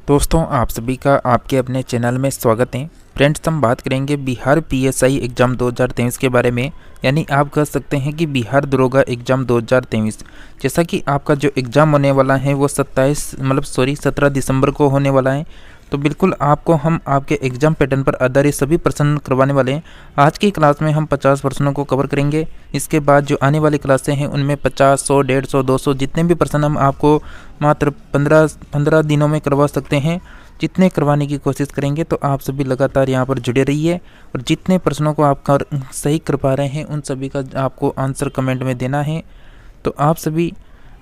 दोस्तों आप सभी का आपके अपने चैनल में स्वागत है। फ्रेंड्स, हम बात करेंगे बिहार पीएसआई एग्ज़ाम 2023 के बारे में। यानी आप कह सकते हैं कि बिहार दरोगा एग्ज़ाम 2023, जैसा कि आपका जो एग्ज़ाम होने वाला है वो 17 दिसंबर को होने वाला है। तो बिल्कुल आपको हम आपके एग्ज़ाम पैटर्न पर आधारित सभी प्रश्न करवाने वाले हैं। आज की क्लास में हम 50 प्रश्नों को कवर करेंगे। इसके बाद जो आने वाली क्लासें हैं उनमें 50, 100, 150, 200 जितने भी प्रश्न हम आपको मात्र 15 दिनों में करवा सकते हैं, जितने करवाने की कोशिश करेंगे। तो आप सभी लगातार यहाँ पर जुड़े रहिए और जितने प्रश्नों को आप सही कर पा रहे हैं उन सभी का आपको आंसर कमेंट में देना है। तो आप सभी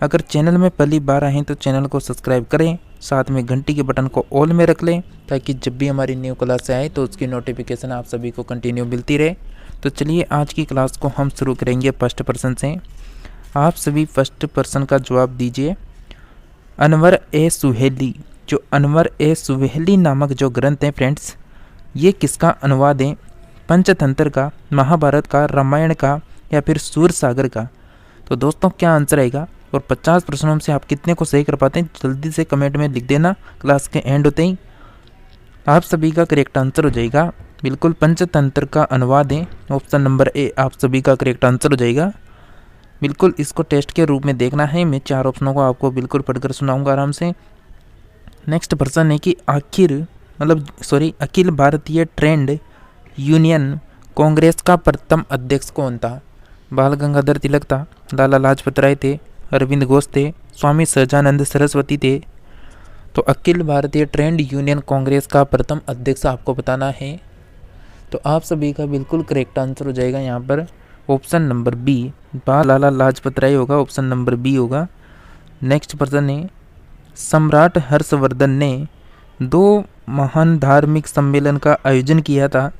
अगर चैनल में पहली बार आए तो चैनल को सब्सक्राइब करें, साथ में घंटी के बटन को ऑल में रख लें ताकि जब भी हमारी न्यू क्लास आए तो उसकी नोटिफिकेशन आप सभी को कंटिन्यू मिलती रहे। तो चलिए आज की क्लास को हम शुरू करेंगे फर्स्ट पर्सन से। आप सभी फर्स्ट पर्सन का जवाब दीजिए। अनवर ए सुहेली, जो अनवर ए सुहेली नामक जो ग्रंथ है फ्रेंड्स, ये किसका अनुवाद है? पंचतंत्र का, महाभारत का, रामायण का या फिर सूर सागर का? तो दोस्तों क्या आंसर आएगा और 50 प्रश्नों से आप कितने को सही कर पाते हैं जल्दी से कमेंट में लिख देना। क्लास के एंड होते ही आप सभी का करेक्ट आंसर हो जाएगा। बिल्कुल पंचतंत्र का अनुवाद है, ऑप्शन नंबर ए आप सभी का करेक्ट आंसर हो जाएगा। बिल्कुल इसको टेस्ट के रूप में देखना है। मैं 4 ऑप्शनों को आपको बिल्कुल पढ़कर सुनाऊंगा आराम से। नेक्स्ट प्रश्न है कि अखिल भारतीय ट्रेड यूनियन कांग्रेस का प्रथम अध्यक्ष कौन था? बाल गंगाधर तिलक था, लाला लाजपत राय थे, अरविंद घोष थे, स्वामी सहजानंद सरस्वती थे। तो अखिल भारतीय ट्रेड यूनियन कांग्रेस का प्रथम अध्यक्ष आपको बताना है। तो आप सभी का बिल्कुल करेक्ट आंसर हो जाएगा यहाँ पर option number B, Lala Lajpat Rai होगा, ऑप्शन नंबर बी होगा। नेक्स्ट प्रश्न है, सम्राट हर्षवर्धन ने 2 महान धार्मिक सम्मेलन का आयोजन किया था।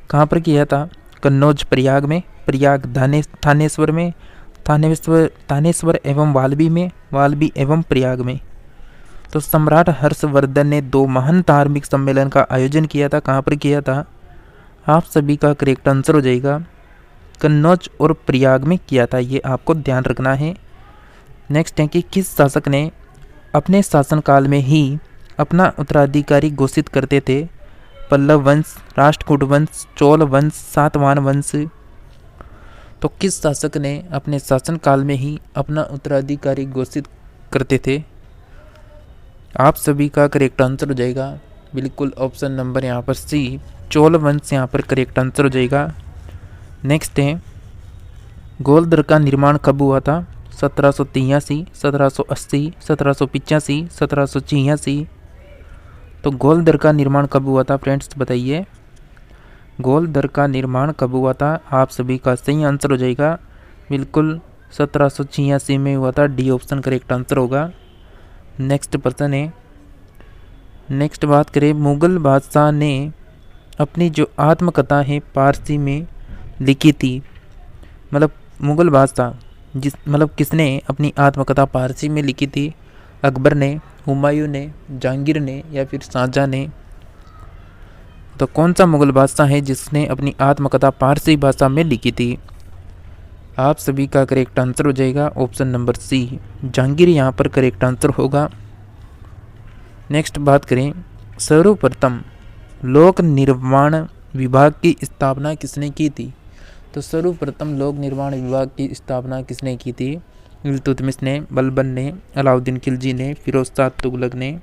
कहाँ पर किया था? कन्नौज प्रयाग में, प्रयाग थानेश्वर में, थानेश्वर एवं वाल्बी में, वाल्बी एवं प्रयाग में। तो सम्राट हर्षवर्धन ने 2 महान धार्मिक सम्मेलन का आयोजन किया था। कहाँ पर किया था? आप सभी का करेक्ट आंसर हो जाएगा कन्नौज और प्रयाग में किया था, ये आपको ध्यान रखना है। नेक्स्ट है कि किस शासक ने अपने शासनकाल में ही अपना उत्तराधिकारी घोषित करते थे? पल्लव वंश, राष्ट्रकूट वंश, चोल वंश, सातवाहन वंश। तो किस शासक ने अपने शासनकाल में ही अपना उत्तराधिकारी घोषित करते थे? आप सभी का करेक्ट आंसर हो जाएगा बिल्कुल ऑप्शन नंबर यहाँ पर सी, चोल वंश यहाँ पर करेक्ट आंसर हो जाएगा। नेक्स्ट है, गोलदर का निर्माण कब हुआ था? 1783, 1780, 1785, 1786। तो गोलदर का निर्माण कब हुआ था फ्रेंड्स बताइए? गोलदर का निर्माण कब हुआ था? आप सभी का सही आंसर हो जाएगा बिल्कुल 1786 में हुआ था, डी ऑप्शन करेक्ट आंसर होगा। नेक्स्ट प्रश्न है, नेक्स्ट बात करें, मुगल बादशाह ने अपनी जो आत्मकथा है पारसी में लिखी थी। मुगल बादशाह किसने अपनी आत्मकथा पारसी में लिखी थी? अकबर ने, हुमायूं ने, जहांगीर ने या फिर शाहजहां ने? तो कौन सा मुगल बादशाह है जिसने अपनी आत्मकथा पारसी भाषा में लिखी थी? आप सभी का करेक्ट आंसर हो जाएगा ऑप्शन नंबर सी, जहांगीर यहाँ पर करेक्ट आंसर होगा। नेक्स्ट बात करें, सर्वप्रथम लोक निर्माण विभाग की स्थापना किसने की थी? तो सर्वप्रथम लोक निर्माण विभाग की स्थापना किसने की थी? इल्तुतमिश ने, बलबन ने, अलाउद्दीन खिलजी ने, फिरोज शाह तुगलक ने।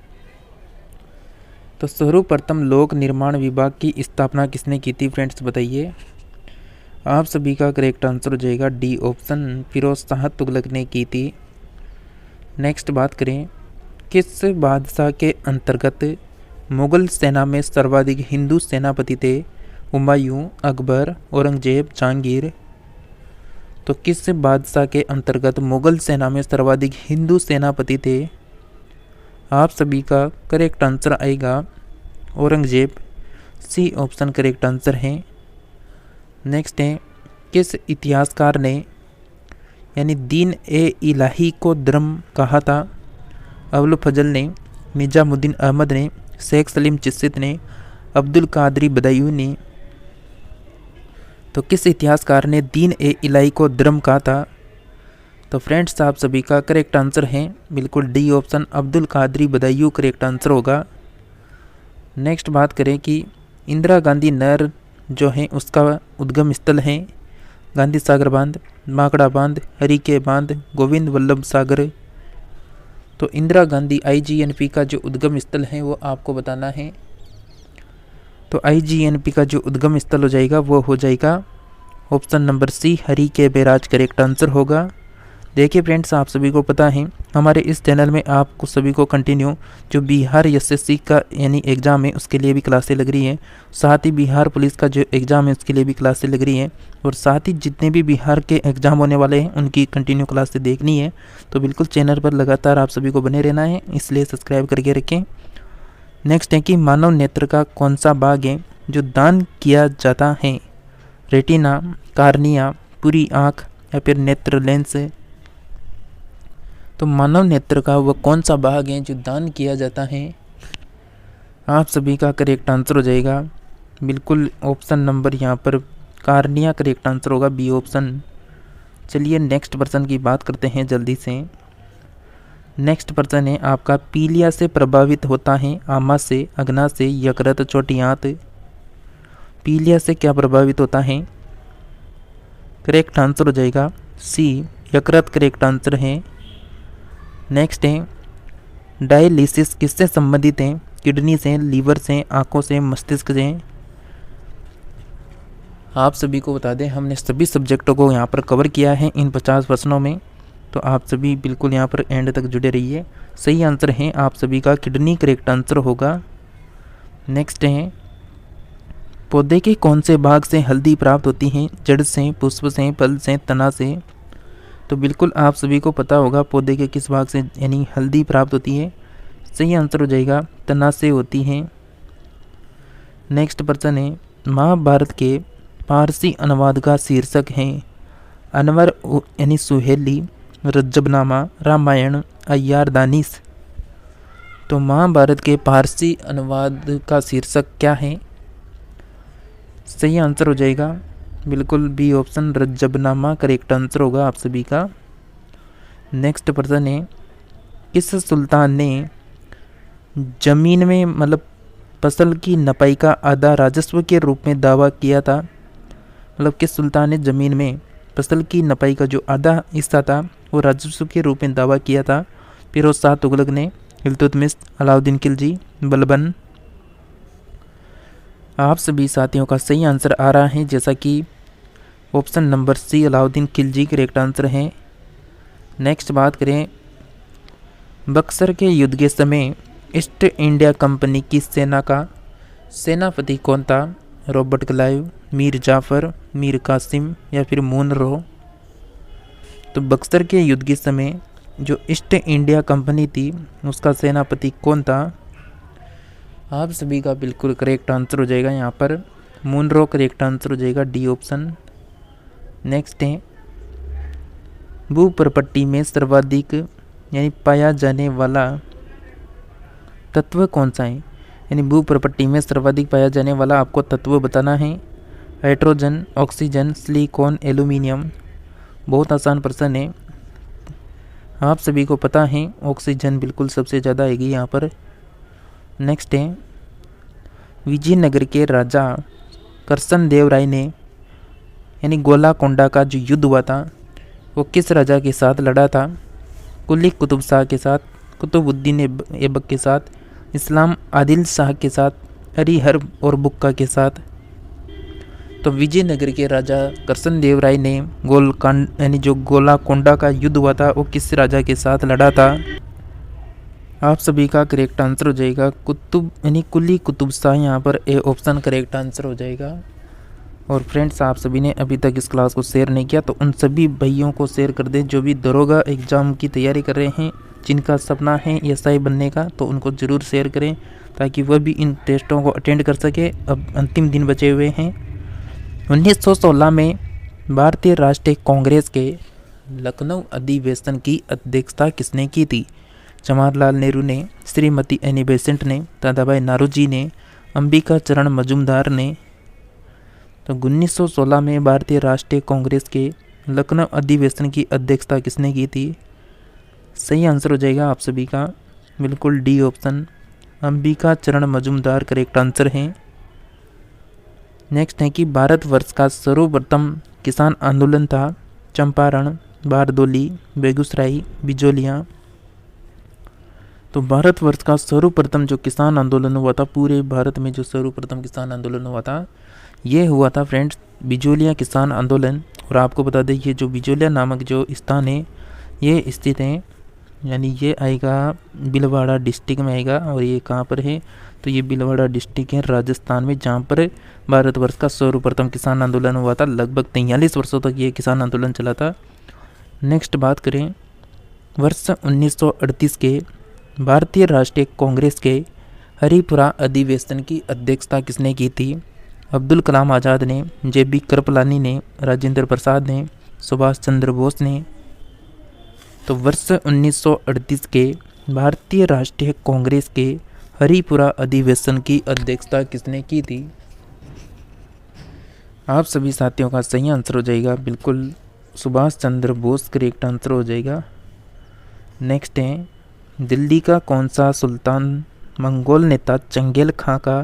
तो सर्वप्रथम लोक निर्माण विभाग की स्थापना किसने की थी फ्रेंड्स बताइए? आप सभी का करेक्ट आंसर हो जाएगा डी ऑप्शन, फिरोज शाह तुगलक ने की थी। नेक्स्ट बात करें, किस बादशाह के अंतर्गत मुगल सेना में सर्वाधिक हिंदू सेनापति थे? हुमायूं, अकबर, औरंगजेब, जहांगीर। तो किस बादशाह के अंतर्गत मुगल सेना में सर्वाधिक हिंदू सेनापति थे? आप सभी का करेक्ट आंसर आएगा Aurangzeb, C option correct answer है। नेक्स्ट है, किस इतिहासकार ने यानी दीन ए इलाही को धर्म कहा था? अबुल फजल ने, निजामुद्दीन अहमद ने, शेख सलीम चिश्ती ने, अब्दुल कादरी बदायूं ने। तो किस इतिहासकार ने दीन ए इलाही को धर्म कहा था? तो फ्रेंड्स आप सभी का करेक्ट आंसर है बिल्कुल D option, Abdul Qadri Badayun correct answer होगा। नेक्स्ट बात करें कि इंदिरा गांधी नहर जो है उसका उद्गम स्थल है गांधी सागर बांध, माकड़ा बांध, हरिके बांध, गोविंद वल्लभ सागर। तो इंदिरा गांधी IGNP का जो उद्गम स्थल है वो आपको बताना है। तो IGNP का जो उद्गम स्थल हो जाएगा वो हो जाएगा option number C, Harike barrage correct answer होगा। देखिए फ्रेंड्स, आप सभी को पता है हमारे इस चैनल में आपको सभी को कंटिन्यू जो बिहार SSC का यानी एग्ज़ाम है उसके लिए भी क्लासें लग रही हैं, साथ ही बिहार पुलिस का जो एग्ज़ाम है उसके लिए भी क्लासें लग रही हैं, और साथ ही जितने भी बिहार के एग्ज़ाम होने वाले हैं उनकी कंटिन्यू क्लासें देखनी है। तो बिल्कुल चैनल पर लगातार आप सभी को बने रहना है, इसलिए सब्सक्राइब करके रखें। नेक्स्ट है कि मानव नेत्र का कौन सा भाग है जो दान किया जाता है? रेटिना, कार्निया, पूरी आँख या फिर नेत्र लेंस। तो मानव नेत्र का वह कौन सा भाग है जो दान किया जाता है? आप सभी का करेक्ट आंसर हो जाएगा बिल्कुल ऑप्शन नंबर यहाँ पर कार्निया करेक्ट आंसर होगा, बी ऑप्शन। चलिए नेक्स्ट पर्सन की बात करते हैं जल्दी से। नेक्स्ट पर्सन है आपका पीलिया से प्रभावित होता है? आमा से, अग्ना से, यकृत, छोटी आंत। पीलिया से क्या प्रभावित होता है? करेक्ट आंसर हो जाएगा सी, यकृत करेक्ट आंसर है। नेक्स्ट है डायलिसिस किससे संबंधित है? किडनी से, लीवर से, आंखों से, मस्तिष्क से। आप सभी को बता दें हमने सभी सब्जेक्टों को यहाँ पर कवर किया है इन 50 प्रश्नों में, तो आप सभी बिल्कुल यहाँ पर एंड तक जुड़े रहिए। सही आंसर है आप सभी का किडनी करेक्ट आंसर होगा। नेक्स्ट है पौधे के कौन से भाग से हल्दी प्राप्त होती है? जड़ से, पुष्प से, फल से, तना से। तो बिल्कुल आप सभी को पता होगा पौधे के किस भाग से यानी हल्दी प्राप्त होती है। सही आंसर हो जाएगा तना से होती है। नेक्स्ट पर्सन है महाभारत के फारसी अनुवाद का शीर्षक है? अनवर यानी सुहेली, रज्जबनामा, रामायण, अय्यार दानिश। तो महाभारत के फारसी अनुवाद का शीर्षक क्या है? सही आंसर हो जाएगा बिल्कुल बी ऑप्शन, रज्जबनामा करेक्ट आंसर होगा आप सभी का। नेक्स्ट पर्सन है किस सुल्तान ने जमीन में मतलब फसल की नपाई का आधा राजस्व के रूप में दावा किया था? मतलब किस सुल्तान ने जमीन में फसल की नपाई का जो आधा हिस्सा था वो राजस्व के रूप में दावा किया था? फिरोज शाह तुगलक ने, इल्तुतमिश, अलाउद्दीन खिलजी, बलबन। आप सभी साथियों का सही आंसर आ रहा है जैसा कि option number C, Alauddin Khilji correct answer है। नेक्स्ट बात करें बक्सर के युद्ध के समय ईस्ट इंडिया कंपनी की सेना का सेनापति कौन था? रॉबर्ट क्लाइव, मीर जाफर, मीर कासिम या फिर मुनरो। तो बक्सर के युद्ध के समय जो ईस्ट इंडिया कंपनी थी उसका सेनापति कौन था? आप सभी का बिल्कुल करेक्ट आंसर हो जाएगा यहाँ पर मुनरो करेक्ट आंसर हो जाएगा, डी ऑप्शन। नेक्स्ट है भूप्रपट्टी में सर्वाधिक यानी पाया जाने वाला तत्व कौन सा है? यानी भूप्रपट्टी में सर्वाधिक पाया जाने वाला आपको तत्व बताना है। Hydrogen, oxygen, silicon, aluminium. बहुत आसान प्रश्न है, आप सभी को पता है ऑक्सीजन बिल्कुल सबसे ज़्यादा आएगी यहाँ पर। नेक्स्ट है विजयनगर के राजा करसन देव राय ने यानी गोलाकोंडा का जो युद्ध हुआ था वो किस राजा के साथ लड़ा था? कुली कुतुब शाह के साथ, कुतुबुद्दीन ऐबक के साथ, इस्लाम आदिल शाह के साथ, हरिहर और बुक्का के साथ। तो विजयनगर के राजा करसन देव राय ने गोलकांड यानी जो गोलाकोंडा का युद्ध हुआ था वो किस राजा के साथ लड़ा था? आप सभी का करेक्ट आंसर हो जाएगा कुतुब यानी कुली कुतुब शाह, यहाँ पर ए ऑप्शन करेक्ट आंसर हो जाएगा। और फ्रेंड्स आप सभी ने अभी तक इस क्लास को शेयर नहीं किया तो उन सभी भाइयों को शेयर कर दें जो भी दरोगा एग्ज़ाम की तैयारी कर रहे हैं, जिनका सपना है SI बनने का, तो उनको ज़रूर शेयर करें ताकि वह भी इन टेस्टों को अटेंड कर सके। अब अंतिम दिन बचे हुए हैं। 1916 में भारतीय राष्ट्रीय कांग्रेस के लखनऊ अधिवेशन की अध्यक्षता किसने की थी? जवाहरलाल नेहरू ने, श्रीमती एनी बेसेंट ने, दादाभाई नारोजी ने, अंबिका चरण मजूमदार ने। तो 1916 में भारतीय राष्ट्रीय कांग्रेस के लखनऊ अधिवेशन की अध्यक्षता किसने की थी? सही आंसर हो जाएगा आप सभी का बिल्कुल डी ऑप्शन, अंबिका चरण मजूमदार करेक्ट आंसर है। नेक्स्ट है कि भारतवर्ष का सर्वप्रथम किसान आंदोलन था चंपारण, बारदोली, बेगूसराय, बिजोलिया। तो भारतवर्ष का सर्वप्रथम जो किसान आंदोलन हुआ था, पूरे भारत में जो सर्वप्रथम किसान आंदोलन हुआ था, ये हुआ था फ्रेंड्स बिजोलिया किसान आंदोलन। और आपको बता दें ये जो बिजोलिया नामक जो स्थान है ये स्थित है, यानी ये आएगा भीलवाड़ा डिस्ट्रिक्ट में आएगा। और ये कहाँ पर है, तो ये भीलवाड़ा डिस्ट्रिक्ट है राजस्थान में, जहाँ पर भारतवर्ष का सर्वप्रथम किसान आंदोलन हुआ था। लगभग 43 वर्षों तक ये किसान आंदोलन चला था। नेक्स्ट बात करें, वर्ष 1938 के भारतीय राष्ट्रीय कांग्रेस के हरिपुरा अधिवेशन की अध्यक्षता किसने की थी? अब्दुल कलाम आज़ाद ने, JB कृपलानी ने, राजेंद्र प्रसाद ने, सुभाष चंद्र बोस ने। तो वर्ष 1938 के भारतीय राष्ट्रीय कांग्रेस के हरिपुरा अधिवेशन की अध्यक्षता किसने की थी? आप सभी साथियों का सही आंसर हो जाएगा बिल्कुल सुभाष चंद्र बोस करेक्ट आंसर हो जाएगा। नेक्स्ट है, दिल्ली का कौन सा सुल्तान मंगोल नेता चंगेल खां का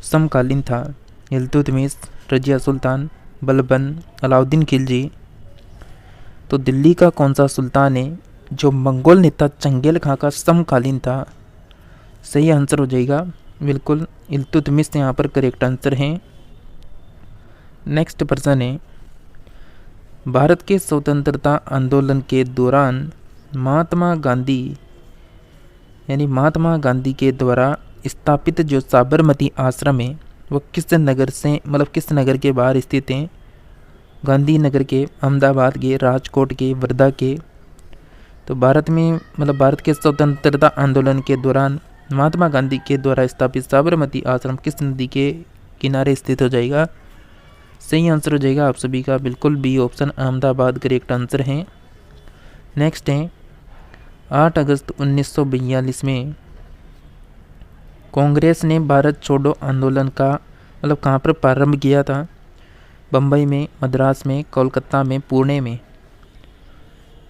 समकालीन था? इल्तुतमिश, रजिया सुल्तान, बलबन, अलाउद्दीन खिलजी। तो दिल्ली का कौन सा सुल्तान है जो मंगोल नेता चंगेल खां का समकालीन था? सही आंसर हो जाएगा बिल्कुल इल्तुतमिश यहाँ पर करेक्ट आंसर है। नेक्स्ट प्रश्न है, भारत के स्वतंत्रता आंदोलन के दौरान महात्मा गांधी के द्वारा स्थापित जो साबरमती आश्रम है वो किस नगर से, मतलब किस नगर के बाहर स्थित है? गांधीनगर के, अहमदाबाद के, राजकोट के, वर्धा के। तो भारत में, मतलब भारत के स्वतंत्रता आंदोलन के दौरान महात्मा गांधी के द्वारा स्थापित साबरमती आश्रम किस नदी के किनारे स्थित हो जाएगा? सही आंसर हो जाएगा आप सभी का बिल्कुल B option, Ahmedabad correct answer है। नेक्स्ट है, 8 अगस्त 1942 में कांग्रेस ने भारत छोड़ो आंदोलन का मतलब कहाँ पर प्रारंभ किया था? बम्बई में, मद्रास में, कोलकाता में, पुणे में।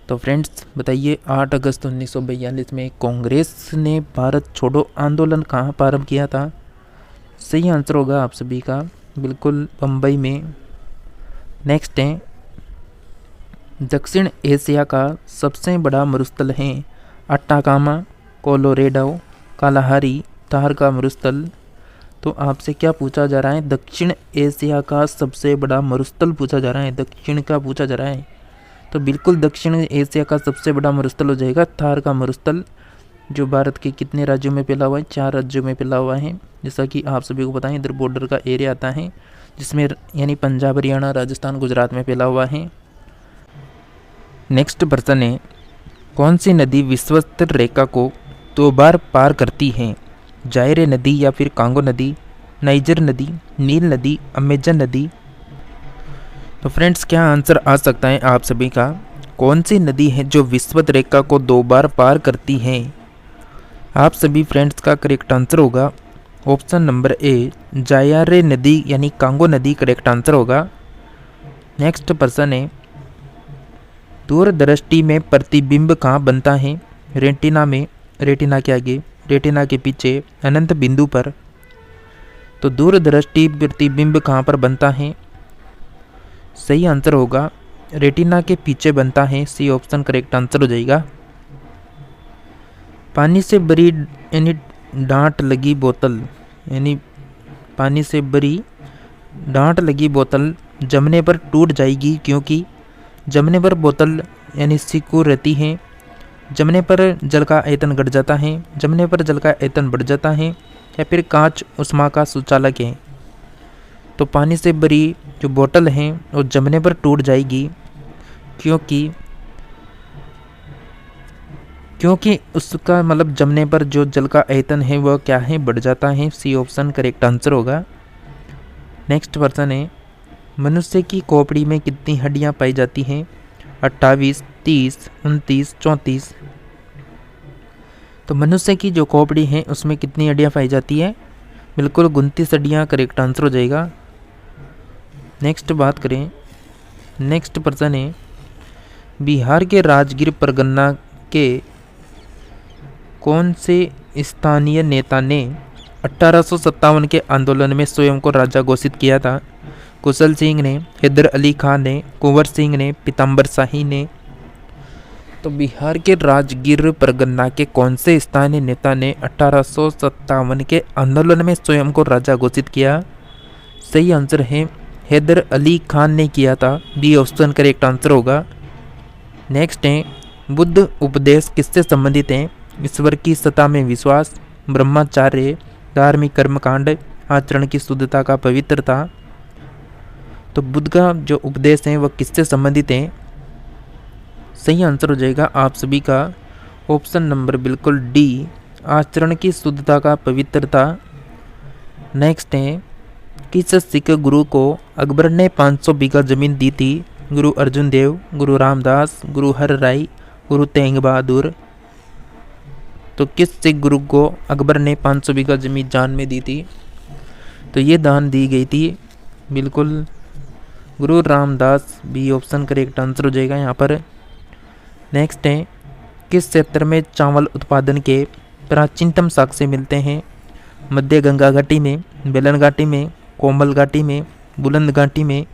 तो फ्रेंड्स बताइए 8 अगस्त 1942 में कांग्रेस ने भारत छोड़ो आंदोलन कहाँ प्रारंभ किया था? सही आंसर होगा आप सभी का बिल्कुल बम्बई में। नेक्स्ट है, दक्षिण एशिया का सबसे बड़ा मरुस्थल है अट्टाकामा, कोलोरेडो, कालाहारी, थार का मरुस्थल। तो आपसे क्या पूछा जा रहा है? दक्षिण एशिया का सबसे बड़ा मरुस्थल पूछा जा रहा है, दक्षिण का पूछा जा रहा है। तो बिल्कुल दक्षिण एशिया का सबसे बड़ा मरुस्थल हो जाएगा थार का मरुस्थल, जो भारत के कितने राज्यों में फैला हुआ है? 4 राज्यों में फैला हुआ है। जैसा कि आप सभी को पता है इधर बॉर्डर का एरिया आता है, जिसमें यानी पंजाब, हरियाणा, राजस्थान, गुजरात में फैला हुआ है। नेक्स्ट प्रश्न है, कौन सी नदी विषुवत रेखा को 2 बार पार करती है? जायरे नदी या फिर कांगो नदी, नाइजर नदी, नील नदी, अमेजन नदी। तो फ्रेंड्स क्या आंसर आ सकता है आप सभी का? कौन सी नदी है जो विषुवत रेखा को 2 बार पार करती है? आप सभी फ्रेंड्स का करेक्ट आंसर होगा ऑप्शन नंबर ए, जायरे नदी यानी कांगो नदी करेक्ट आंसर होगा। नेक्स्ट प्रश्न है, दूरदृष्टि में प्रतिबिंब कहाँ बनता है? रेटिना में, रेटिना के आगे, रेटिना के पीछे, अनंत बिंदु पर। तो दूरदृष्टि प्रतिबिंब कहाँ पर बनता है? सही आंसर होगा रेटिना के पीछे बनता है, सी ऑप्शन करेक्ट आंसर हो जाएगा। पानी से भरी यानी डांट लगी बोतल, यानी पानी से भरी डांट लगी बोतल जमने पर टूट जाएगी, क्योंकि जमने पर बोतल यानी सिकुड़ रहती है, जमने पर जल का आयतन घट जाता है, जमने पर जल का आयतन बढ़ जाता है, या फिर कांच उष्मा का सुचालक है। तो पानी से भरी जो बोतल है वो जमने पर टूट जाएगी, क्योंकि उसका मतलब जमने पर जो जल का आयतन है वह क्या है? बढ़ जाता है, सी ऑप्शन करेक्ट आंसर होगा। नेक्स्ट प्रश्न है, मनुष्य की खोपड़ी में कितनी हड्डियां पाई जाती हैं? 28, 30, 29, 34। तो मनुष्य की जो खोपड़ी है उसमें कितनी हड्डियां पाई जाती है? बिल्कुल 29 हड्डियां करेक्ट आंसर हो जाएगा। नेक्स्ट बात करें, नेक्स्ट प्रश्न है, बिहार के राजगीर परगना के कौन से स्थानीय नेता ने 1857 के आंदोलन में स्वयं को राजा घोषित किया था? कुशल सिंह ने, हैदर अली खान ने, कुंवर सिंह ने, पीताम्बर शाही ने? तो बिहार के राजगीर परगना के कौन से स्थानीय नेता ने 1857 के आंदोलन में स्वयं को राजा घोषित किया? सही आंसर है हैदर अली खान ने किया था। बी ऑप्शन करेक्ट आंसर होगा। नेक्स्ट है, बुद्ध उपदेश किससे संबंधित हैं? ईश्वर की सत्ता में विश्वास, ब्रह्मचार्य, धार्मिक कर्मकांड, आचरण की शुद्धता का पवित्रता? तो बुद्ध का जो उपदेश है वह किससे संबंधित है? सही आंसर हो जाएगा आप सभी का ऑप्शन नंबर बिल्कुल डी, आचरण की शुद्धता का पवित्रता। नेक्स्ट है, किस सिख गुरु को अकबर ने 500 बीघा जमीन दी थी? गुरु अर्जुन देव, गुरु रामदास, गुरु हर राय, गुरु तेग बहादुर? तो किस सिख गुरु को अकबर ने 500 बीघा जमीन दान में दी थी? तो ये दान दी गई थी बिल्कुल Guru Ramdas. B option correct answer हो जाएगा यहाँ पर। नेक्स्ट है, किस क्षेत्र में चावल उत्पादन के प्राचीनतम साक्ष्य मिलते हैं? मध्य गंगा घाटी में, बेलन घाटी में, कोमल घाटी में, बुलंद घाटी में?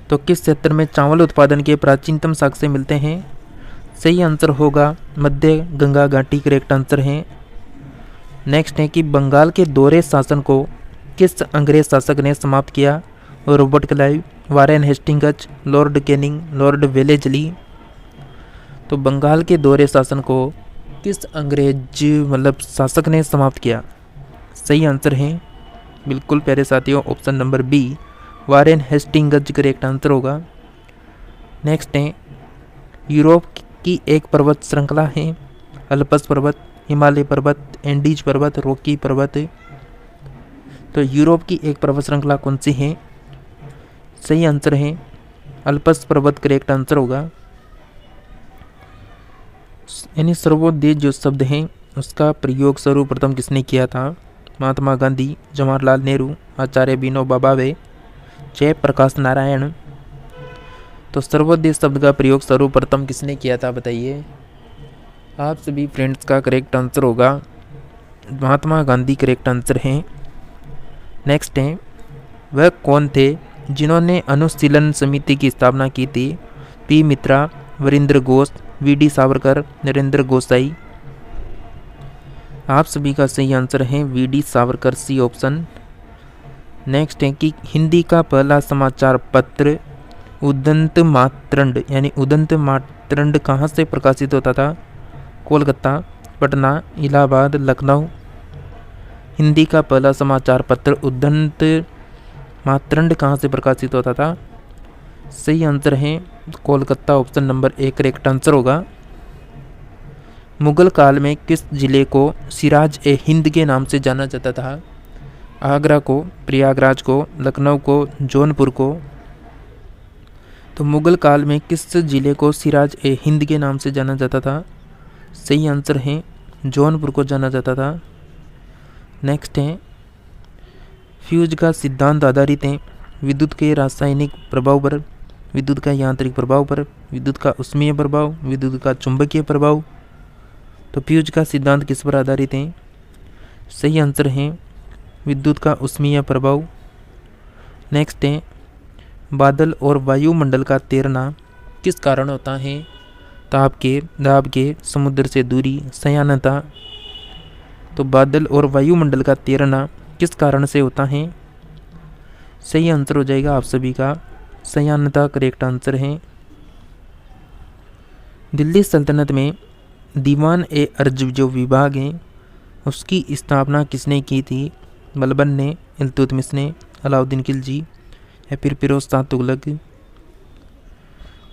तो किस क्षेत्र में चावल उत्पादन के प्राचीनतम साक्ष्य मिलते हैं? सही आंसर होगा मध्य गंगा घाटी करेक्ट आंसर है। नेक्स्ट है कि बंगाल के दोहरे शासन को किस अंग्रेज शासक ने समाप्त किया? Robert Clive, Warren Hastings, Lord Canning, Lord Wellesley? तो बंगाल के दोहरे शासन को किस अंग्रेज शासक ने समाप्त किया? सही आंसर है बिल्कुल प्यारे साथियों option number B, Warren Hastings correct answer होगा। नेक्स्ट है, यूरोप की एक पर्वत श्रृंखला है? अल्पस पर्वत, हिमालय पर्वत, एंडीज पर्वत, रॉकी पर्वत? तो यूरोप की एक पर्वत श्रृंखला कौन सी है? सही आंसर है अल्पस पर्वत करेक्ट आंसर होगा। यानी सर्वोदय जो शब्द है उसका प्रयोग सर्वप्रथम किसने किया था? महात्मा गांधी, जवाहरलाल नेहरू, आचार्य विनोबा भावे, जयप्रकाश नारायण? तो सर्वोदय शब्द का प्रयोग सर्वप्रथम किसने किया था बताइए? आप सभी फ्रेंड्स का करेक्ट आंसर होगा महात्मा गांधी करेक्ट आंसर है। नेक्स्ट है, वह कौन थे जिन्होंने अनुशीलन समिति की स्थापना की थी? P Mitra, Varindra Ghosh, V D. सावरकर, नरेंद्र गोसाई? आप सभी का सही आंसर है V D. Savarkar, C option. Next है कि हिंदी का पहला समाचार पत्र उदंत मातरंड यानी उदंत मातरंड कहाँ से प्रकाशित होता था? कोलकाता, पटना, इलाहाबाद, लखनऊ? हिंदी का पहला समाचार पत्र उदंत मातरंड कहाँ से प्रकाशित होता था? सही आंसर है Kolkata, option number A correct answer होगा। मुगल काल में किस जिले को सिराज ए हिंद के नाम से जाना जाता था? आगरा को, प्रयागराज को, लखनऊ को, जौनपुर को? तो मुगल काल में किस जिले को सिराज ए हिंद के नाम से जाना जाता था? सही आंसर है जौनपुर को जाना जाता था। नेक्स्ट है, फ्यूज का सिद्धांत आधारित है विद्युत के रासायनिक प्रभाव पर, विद्युत का यांत्रिक प्रभाव पर, विद्युत का उष्मीय प्रभाव, विद्युत का चुंबकीय प्रभाव? तो फ्यूज का सिद्धांत किस पर आधारित है? सही आंसर है विद्युत का उष्मीय प्रभाव। नेक्स्ट है, बादल और वायुमंडल का तैरना किस कारण होता है? ताप के, दाब के, समुद्र से दूरी, संयानता? तो बादल और वायुमंडल का तैरना किस कारण से होता है? सही आंसर हो जाएगा आप सभी का संयानता करेक्ट आंसर है। दिल्ली सल्तनत में दीवान ए अर्ज जो विभाग है उसकी स्थापना किसने की थी? बलबन ने, इल्तुतमिश ने, अलाउद्दीन खिलजी या फिर फिरोज शाह तुगलक?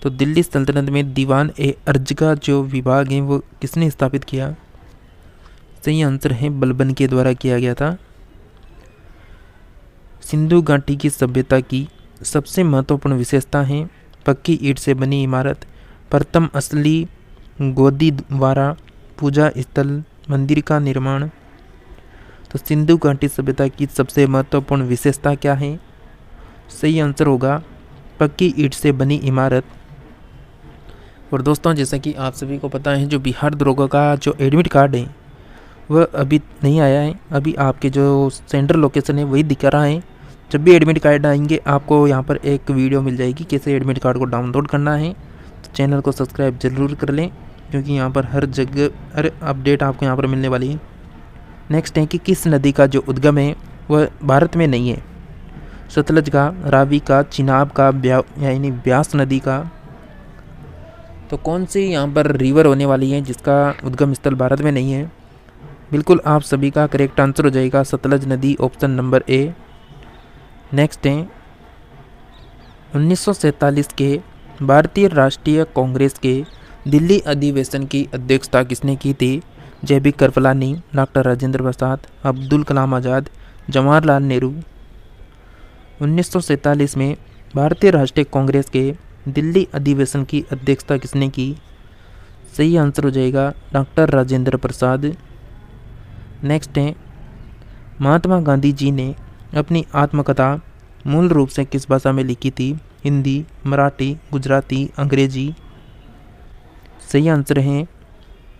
तो दिल्ली सल्तनत में दीवान ए अर्ज का जो विभाग है वो किसने स्थापित किया? सही आंसर है बलबन के द्वारा किया गया था। सिंधु घाटी की सभ्यता की सबसे महत्वपूर्ण विशेषता है पक्की ईंट से बनी इमारत, प्रथम असली गोदी द्वारा पूजा स्थल, मंदिर का निर्माण? तो सिंधु घाटी सभ्यता की सबसे महत्वपूर्ण विशेषता क्या है? सही आंसर होगा पक्की ईंट से बनी इमारत। और दोस्तों जैसा कि आप सभी को पता है जो बिहार दरोगा का जो एडमिट कार्ड है वह अभी नहीं आया है। अभी आपके जो सेंटर लोकेशन है वही दिखा रहा है। जब भी एडमिट कार्ड आएंगे आपको यहाँ पर एक वीडियो मिल जाएगी कैसे एडमिट कार्ड को डाउनलोड करना है। तो चैनल को सब्सक्राइब ज़रूर कर लें, क्योंकि यहाँ पर हर जगह हर अपडेट आपको यहाँ पर मिलने वाली है। नेक्स्ट है कि किस नदी का जो उद्गम है वह भारत में नहीं है। सतलज का, रावी का, चिनाब का, यानी ब्यास नदी का। तो कौन सी यहाँ पर रिवर होने वाली है जिसका उद्गम स्थल भारत में नहीं है? बिल्कुल आप सभी का करेक्ट आंसर हो जाएगा सतलज नदी, ऑप्शन नंबर ए। नेक्स्ट है 1947 के भारतीय राष्ट्रीय कांग्रेस के दिल्ली अधिवेशन की अध्यक्षता किसने की थी? जे.बी. कृपलानी, डॉक्टर राजेंद्र प्रसाद, अब्दुल कलाम आज़ाद, जवाहरलाल नेहरू। 1947 में भारतीय राष्ट्रीय कांग्रेस के दिल्ली अधिवेशन की अध्यक्षता किसने की? सही आंसर हो जाएगा डॉक्टर राजेंद्र प्रसाद। नेक्स्ट है महात्मा गांधी जी ने अपनी आत्मकथा मूल रूप से किस भाषा में लिखी थी? हिंदी, मराठी, गुजराती, अंग्रेजी। सही आंसर है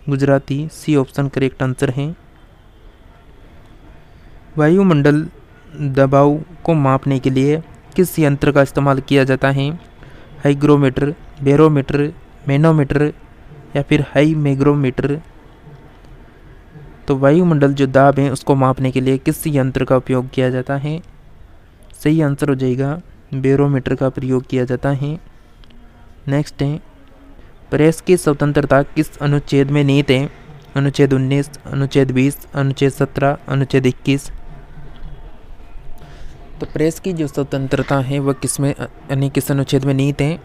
Gujarati, C option correct answer है। वायुमंडल दबाव को मापने के लिए किस यंत्र का इस्तेमाल किया जाता है? हाइग्रोमीटर, बैरोमीटर, मैनोमीटर या फिर हाईमेग्रोमीटर। तो वायुमंडल जो दाब है उसको मापने के लिए किस यंत्र का उपयोग किया जाता है? सही आंसर हो जाएगा बैरोमीटर का प्रयोग किया जाता है। नेक्स्ट है प्रेस की स्वतंत्रता किस अनुच्छेद में निहित है? अनुच्छेद 19, अनुच्छेद 20, अनुच्छेद 17, अनुच्छेद 21। तो प्रेस की जो स्वतंत्रता है वह किस में यानी किस अनुच्छेद में निहित है?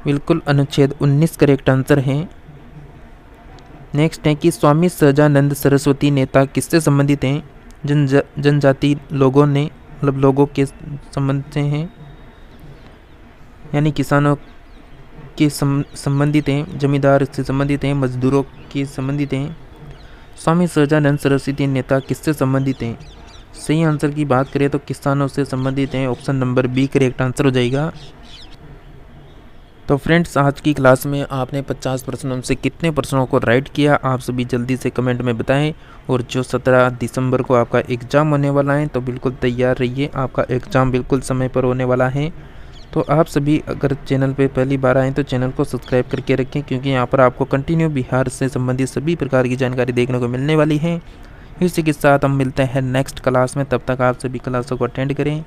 बिल्कुल अनुच्छेद 19 करेक्ट आंसर है। नेक्स्ट है कि स्वामी सहजानंद सरस्वती नेता किससे संबंधित हैं? जनजाति लोगों ने मतलब लोगों के संबंध से हैं, यानी किसानों के संबंधित हैं, जमींदार से संबंधित हैं, मजदूरों के संबंधित हैं। स्वामी सहजानंद सरस्वती नेता किससे संबंधित हैं? सही आंसर की बात करें तो किसानों से संबंधित हैं, option number B correct answer हो जाएगा। तो फ्रेंड्स आज की क्लास में आपने 50 प्रश्नों से कितने प्रश्नों को राइट किया आप सभी जल्दी से कमेंट में बताएं। और जो 17 दिसंबर को आपका एग्ज़ाम होने वाला है तो बिल्कुल तैयार रहिए, आपका एग्ज़ाम बिल्कुल समय पर होने वाला है। तो आप सभी अगर चैनल पे पहली बार आएँ तो चैनल को सब्सक्राइब करके रखें, क्योंकि यहाँ पर आपको कंटिन्यू बिहार से संबंधित सभी प्रकार की जानकारी देखने को मिलने वाली है। इसी के साथ हम मिलते हैं नेक्स्ट क्लास में, तब तक आप सभी क्लासों को अटेंड करें।